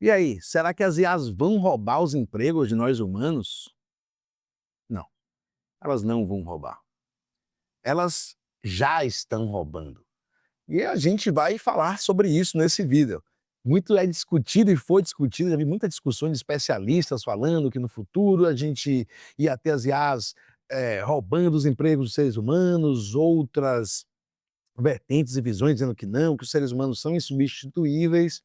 E aí, será que as IAs vão roubar os empregos de nós humanos? Não, elas não vão roubar. Elas já estão roubando. E a gente vai falar sobre isso nesse vídeo. Muito é discutido e foi discutido, já vi muitas discussões de especialistas falando que no futuro a gente ia ter as IAs roubando os empregos dos seres humanos, outras vertentes e visões dizendo que os seres humanos são insubstituíveis.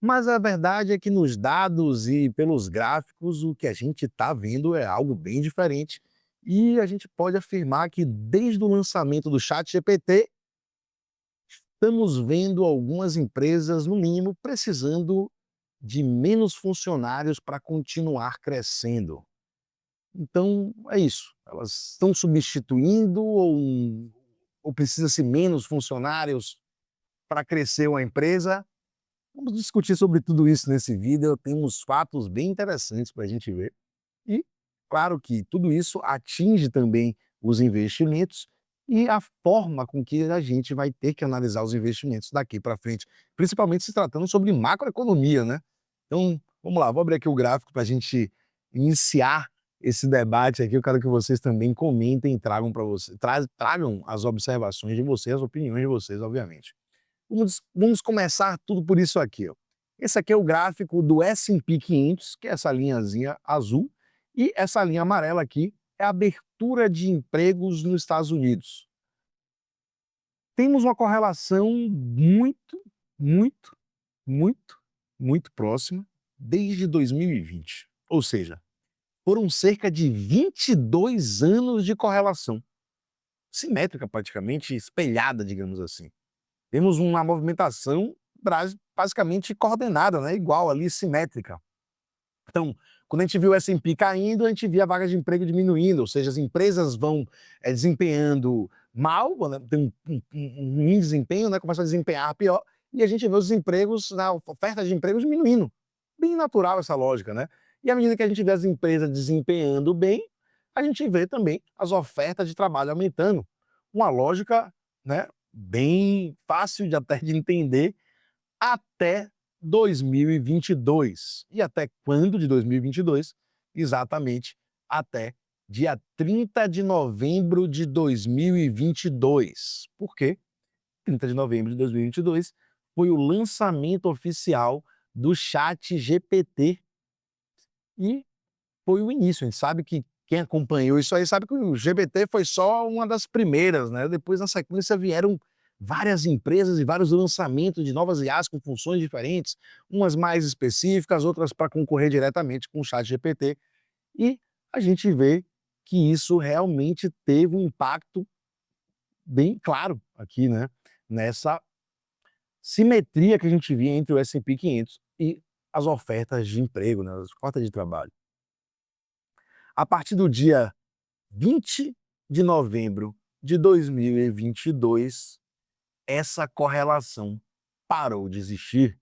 Mas a verdade é que nos dados e pelos gráficos, o que a gente está vendo é algo bem diferente. E a gente pode afirmar que desde o lançamento do ChatGPT, estamos vendo algumas empresas, no mínimo, precisando de menos funcionários para continuar crescendo. Então, é isso. Elas estão substituindo ou precisa-se menos funcionários para crescer uma empresa? Vamos discutir sobre tudo isso nesse vídeo. Tem uns fatos bem interessantes para a gente ver. E, claro que tudo isso atinge também os investimentos e a forma com que a gente vai ter que analisar os investimentos daqui para frente, principalmente se tratando sobre macroeconomia, né? Então, vamos lá, vou abrir aqui o gráfico para a gente iniciar esse debate aqui. Eu quero que vocês também comentem e tragam para vocês, tragam as observações de vocês, as opiniões de vocês, obviamente. Vamos começar tudo por isso aqui, ó. Esse aqui é o gráfico do S&P 500, que é essa linhazinha azul, e essa linha amarela aqui é a abertura de empregos nos Estados Unidos. Temos uma correlação muito, muito, muito, muito próxima desde 2020. Ou seja, foram cerca de 22 anos de correlação, simétrica praticamente, espelhada, digamos assim. Temos uma movimentação basicamente coordenada, né, igual ali, simétrica. Então, quando a gente viu o S&P caindo, a gente via a vaga de emprego diminuindo, ou seja, as empresas vão desempenhando mal, né, tem um ruim desempenho, né, começa a desempenhar pior, e a gente vê os empregos, na oferta de emprego diminuindo. Bem natural essa lógica, né? E à medida que a gente vê as empresas desempenhando bem, a gente vê também as ofertas de trabalho aumentando. Uma lógica, né, bem fácil de até de entender até 2022. E até quando de 2022? Exatamente até dia 30 de novembro de 2022. Por quê? 30 de novembro de 2022 foi o lançamento oficial do ChatGPT e foi o início. A gente sabe que quem acompanhou isso aí sabe que o GPT foi só uma das primeiras, né? Depois, na sequência, vieram várias empresas e vários lançamentos de novas IAs com funções diferentes, umas mais específicas, outras para concorrer diretamente com o ChatGPT. E a gente vê que isso realmente teve um impacto bem claro aqui, né? Nessa simetria que a gente via entre o S&P 500 e as ofertas de emprego, né? As ofertas de trabalho. A partir do dia 20 de novembro de 2022, essa correlação parou de existir.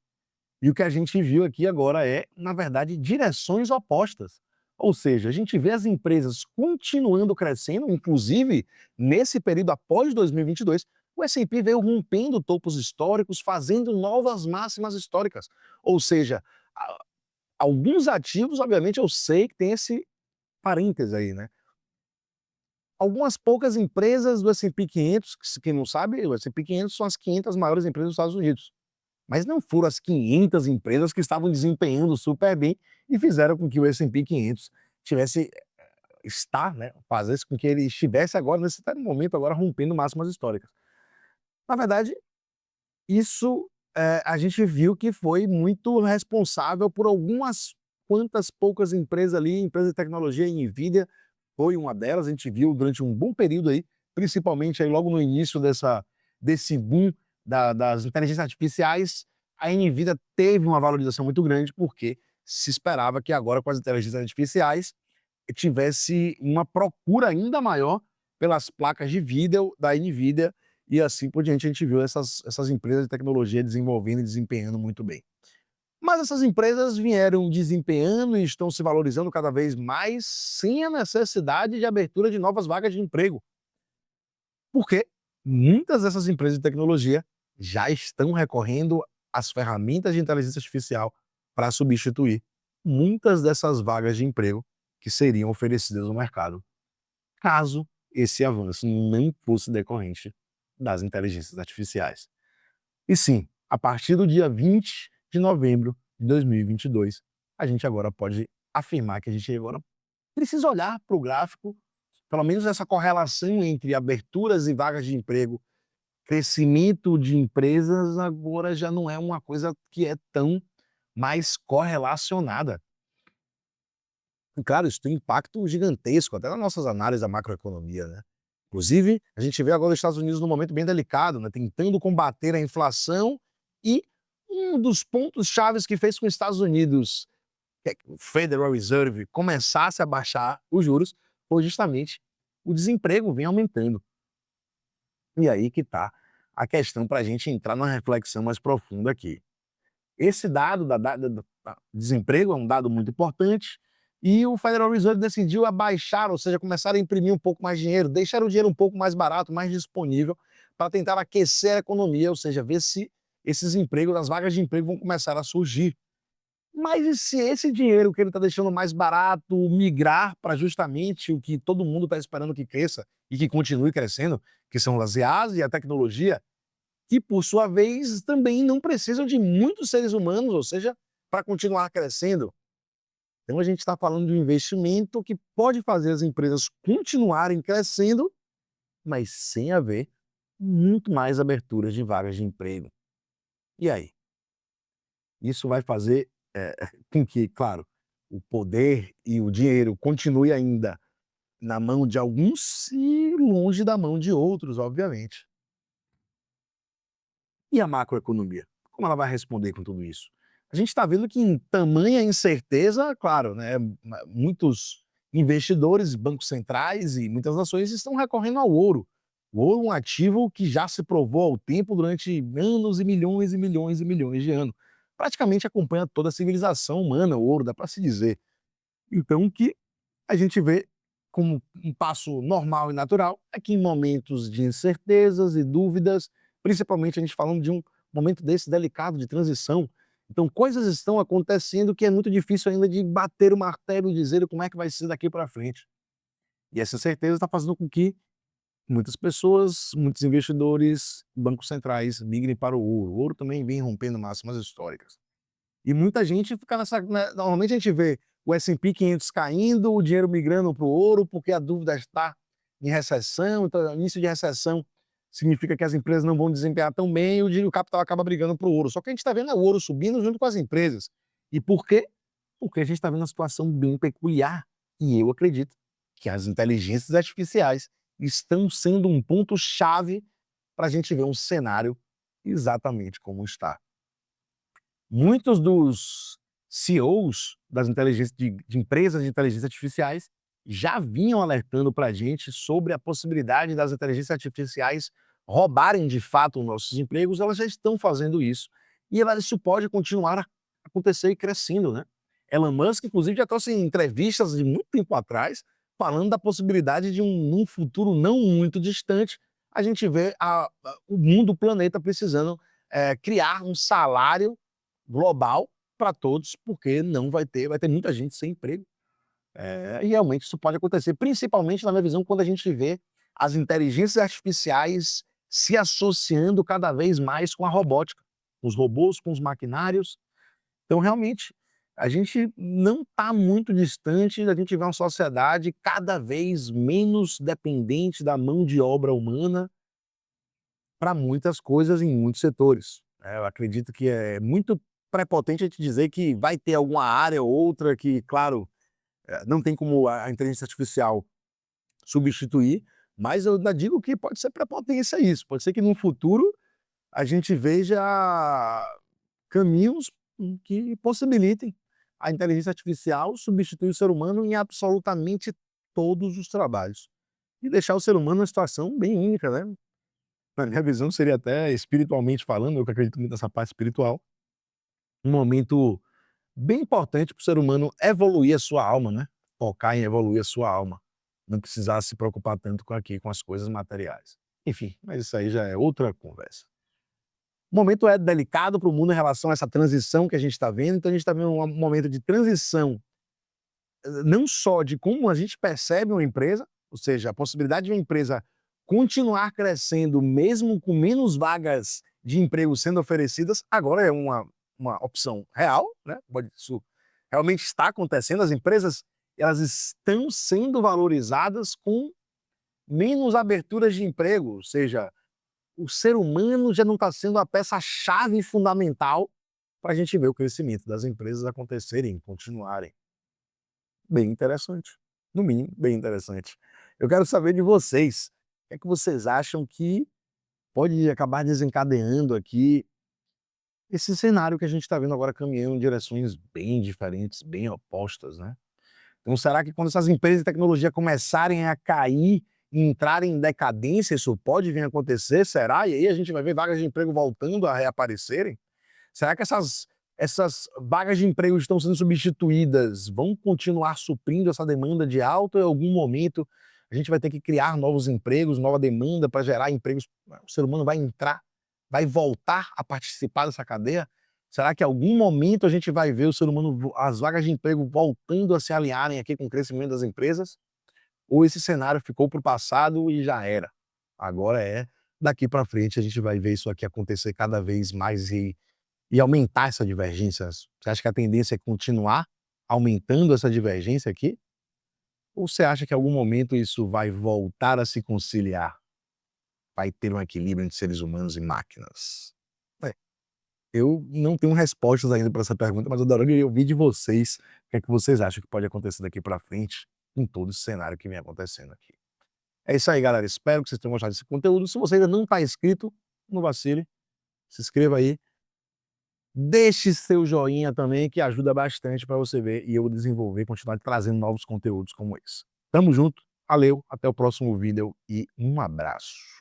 E o que a gente viu aqui agora é, na verdade, direções opostas. Ou seja, a gente vê as empresas continuando crescendo, inclusive nesse período após 2022, o S&P veio rompendo topos históricos, fazendo novas máximas históricas. Ou seja, alguns ativos, obviamente, eu sei que tem esse parêntese aí, né? Algumas poucas empresas do S&P 500, que quem não sabe, o S&P 500 são as 500 maiores empresas dos Estados Unidos. Mas não foram as 500 empresas que estavam desempenhando super bem e fizeram com que o S&P 500 tivesse, né, fazer com que ele estivesse agora, nesse momento agora, rompendo máximas históricas. Na verdade, isso a gente viu que foi muito responsável por algumas quantas poucas empresas ali, empresas de tecnologia, e Nvidia foi uma delas, a gente viu durante um bom período aí, principalmente aí logo no início desse boom das inteligências artificiais, a Nvidia teve uma valorização muito grande, porque se esperava que agora com as inteligências artificiais tivesse uma procura ainda maior pelas placas de vídeo da Nvidia, e assim por diante a gente viu essas empresas de tecnologia desenvolvendo e desempenhando muito bem. Mas essas empresas vieram desempenhando e estão se valorizando cada vez mais sem a necessidade de abertura de novas vagas de emprego. Porque muitas dessas empresas de tecnologia já estão recorrendo às ferramentas de inteligência artificial para substituir muitas dessas vagas de emprego que seriam oferecidas no mercado, caso esse avanço não fosse decorrente das inteligências artificiais. E sim, a partir do dia 20 de novembro de 2022, a gente agora pode afirmar que a gente agora precisa olhar para o gráfico, pelo menos essa correlação entre aberturas e vagas de emprego, crescimento de empresas, agora já não é uma coisa que é tão mais correlacionada. E claro, isso tem impacto gigantesco, até nas nossas análises da macroeconomia, né. Inclusive, a gente vê agora os Estados Unidos num momento bem delicado, né, tentando combater a inflação, e um dos pontos chaves que fez com que os Estados Unidos, o Federal Reserve, começasse a baixar os juros, foi justamente o desemprego vem aumentando. E aí que está a questão para a gente entrar numa reflexão mais profunda aqui. Esse dado do desemprego é um dado muito importante, e o Federal Reserve decidiu abaixar, ou seja, começar a imprimir um pouco mais de dinheiro, deixar o dinheiro um pouco mais barato, mais disponível, para tentar aquecer a economia, ou seja, ver se esses empregos, as vagas de emprego vão começar a surgir. Mas e se esse dinheiro que ele está deixando mais barato migrar para justamente o que todo mundo está esperando que cresça e que continue crescendo, que são as IAs e a tecnologia, que por sua vez também não precisam de muitos seres humanos, ou seja, para continuar crescendo. Então a gente está falando de um investimento que pode fazer as empresas continuarem crescendo, mas sem haver muito mais aberturas de vagas de emprego. E aí? Isso vai fazer com que, claro, o poder e o dinheiro continue ainda na mão de alguns e longe da mão de outros, obviamente. E a macroeconomia? Como ela vai responder com tudo isso? A gente está vendo que em tamanha incerteza, claro, né, muitos investidores, bancos centrais e muitas nações estão recorrendo ao ouro. O ouro é um ativo que já se provou ao tempo durante anos e milhões e milhões e milhões de anos. Praticamente acompanha toda a civilização humana, o ouro, dá para se dizer. Então, o que a gente vê como um passo normal e natural é que em momentos de incertezas e dúvidas, principalmente a gente falando de um momento desse delicado de transição, então coisas estão acontecendo que é muito difícil ainda de bater o martelo e dizer como é que vai ser daqui para frente. E essa certeza está fazendo com que muitas pessoas, muitos investidores, bancos centrais migrem para o ouro. O ouro também vem rompendo máximas históricas. E muita gente fica nessa, né, normalmente a gente vê o S&P 500 caindo, o dinheiro migrando para o ouro, porque a dúvida está em recessão, então início de recessão significa que as empresas não vão desempenhar tão bem e o capital acaba brigando para o ouro. Só que a gente está vendo o ouro subindo junto com as empresas. E por quê? Porque a gente está vendo uma situação bem peculiar. E eu acredito que as inteligências artificiais estão sendo um ponto-chave para a gente ver um cenário exatamente como está. Muitos dos CEOs das inteligências de empresas de inteligência artificiais já vinham alertando para a gente sobre a possibilidade das inteligências artificiais roubarem de fato os nossos empregos. Elas já estão fazendo isso, e isso pode continuar a acontecer e crescendo, né. Elon Musk, inclusive, já trouxe em entrevistas de muito tempo atrás, falando da possibilidade de num futuro não muito distante, a gente ver o mundo, o planeta precisando, criar um salário global para todos, porque não vai ter muita gente sem emprego. E realmente isso pode acontecer, principalmente na minha visão, quando a gente vê as inteligências artificiais se associando cada vez mais com a robótica, com os robôs, com os maquinários. Então, realmente, a gente não está muito distante da gente ver uma sociedade cada vez menos dependente da mão de obra humana para muitas coisas em muitos setores. Eu acredito que é muito prepotente a gente dizer que vai ter alguma área ou outra que, claro, não tem como a inteligência artificial substituir, mas eu ainda digo que pode ser prepotência isso, pode ser que no futuro a gente veja caminhos que possibilitem a inteligência artificial substituir o ser humano em absolutamente todos os trabalhos, e deixar o ser humano numa situação bem única, né. Na minha visão seria até espiritualmente falando, eu que acredito muito nessa parte espiritual, um momento bem importante para o ser humano evoluir a sua alma, né, focar em evoluir a sua alma, não precisar se preocupar tanto com as coisas materiais. Enfim, mas isso aí já é outra conversa. O momento é delicado para o mundo em relação a essa transição que a gente está vendo, então a gente está vendo um momento de transição, não só de como a gente percebe uma empresa, ou seja, a possibilidade de uma empresa continuar crescendo mesmo com menos vagas de emprego sendo oferecidas, agora é uma opção real, né? Isso realmente está acontecendo, as empresas elas estão sendo valorizadas com menos aberturas de emprego, ou seja, o ser humano já não está sendo a peça-chave fundamental para a gente ver o crescimento das empresas acontecerem, continuarem. Bem interessante, no mínimo, bem interessante. Eu quero saber de vocês, o que é que vocês acham que pode acabar desencadeando aqui esse cenário que a gente está vendo agora caminhando em direções bem diferentes, bem opostas, né? Então será que quando essas empresas de tecnologia começarem a cair e entrarem em decadência, isso pode vir a acontecer? Será? E aí a gente vai ver vagas de emprego voltando a reaparecerem? Será que essas vagas de emprego que estão sendo substituídas vão continuar suprindo essa demanda de alta ou em algum momento a gente vai ter que criar novos empregos, nova demanda para gerar empregos, o ser humano vai entrar, vai voltar a participar dessa cadeia? Será que em algum momento a gente vai ver o ser humano, as vagas de emprego voltando a se alinharem aqui com o crescimento das empresas? Ou esse cenário ficou para o passado e já era? Agora é, daqui para frente a gente vai ver isso aqui acontecer cada vez mais e aumentar essa divergência. Você acha que a tendência é continuar aumentando essa divergência aqui? Ou você acha que em algum momento isso vai voltar a se conciliar? Vai ter um equilíbrio entre seres humanos e máquinas? É, eu não tenho respostas ainda para essa pergunta, mas eu adoraria ouvir de vocês o que é que vocês acham que pode acontecer daqui para frente em todo esse cenário que vem acontecendo aqui. É isso aí, galera. Espero que vocês tenham gostado desse conteúdo. Se você ainda não está inscrito, não vacile, se inscreva aí. Deixe seu joinha também, que ajuda bastante para você ver e eu desenvolver, continuar trazendo novos conteúdos como esse. Tamo junto, valeu, até o próximo vídeo e um abraço.